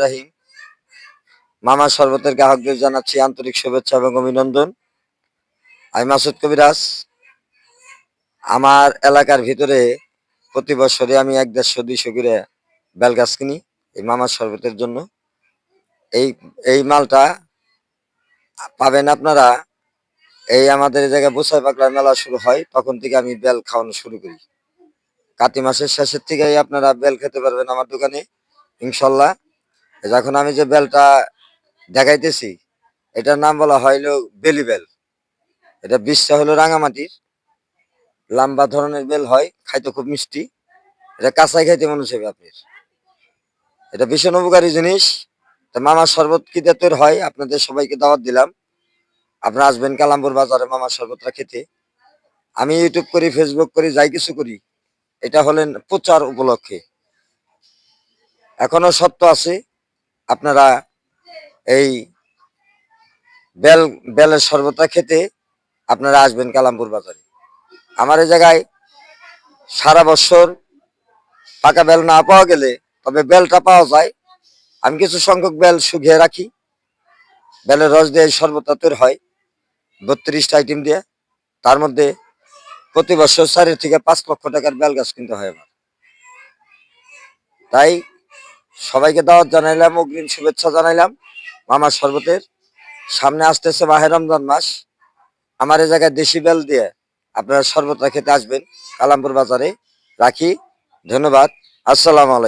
রাহিম মামা শরবতের গ্রাহকদের জানাচ্ছি আন্তরিক শুভেচ্ছা এবং অভিনন্দন। আমি মাসুদ কবিরাজ। আমার এলাকার ভিতরে প্রতি বছরে আমি 150-200 করে বেল গাছ কিনি এই মামা শরবতের জন্য। এই এই মালটা পাবেন আপনারা। এই আমাদের এই জায়গায় বুসাই পাগলার মেলা শুরু হয়, তখন থেকে আমি বেল খাওয়ানো শুরু করি। কাতি মাসের শেষের থেকেই আপনারা বেল খেতে পারবেন আমার দোকানে ইনশাল্লাহ। যখন আমি যে বেলটা দেখাইতেছি, এটার নাম বলা হইলো বেলি বেল। এটা বীজটা হলো রাঙামাটির, লম্বা ধরনের বেল হয়, খাইতে খুব মিষ্টি। এটা কাঁচাই খাইতে মনে চাইবে আপনার। এটা ভীষণ উপকারী জিনিস। তা মামার শরবত কি জাতের হয়, আপনাদের সবাইকে দাওয়াত দিলাম। আপনারা আসবেন কালামপুর বাজারে মামার শরবতটা খেতে। আমি ইউটিউব করি, ফেসবুক করি, যাই কিছু করি, এটা হলেন প্রচার উপলক্ষে। এখনো সত্য আছে, আপনারা এই বেলের শরবতটা খেতে আপনারা আসবেন কালামপুর বাজারে। আমার এই জায়গায় সারা বছর পাকা বেল না পাওয়া গেলে, তবে বেলটা পাওয়া যায়। আমি কিছু সংখ্যক বেল শুকিয়ে রাখি, বেলের রস দিয়ে শরবত তৈরি হয় 32টা আইটেম দিয়ে। তার মধ্যে প্রতি বছর 4 থেকে 5 লক্ষ টাকার বেল গাছ কিনতে হয় আমার। তাই সবাইকে দাওয়াত জানাইলাম, অগ্রিম শুভেচ্ছা জানাইলাম মামার শরবতের। সামনে আসতেছে মাহে রমজান মাস। আমার এই জায়গায় দেশি বেল দিয়ে আপনারা শরবতটা খেতে আসবেন কালামপুর বাজারে। রাখি, ধন্যবাদ, আসসালামু আলাইকুম।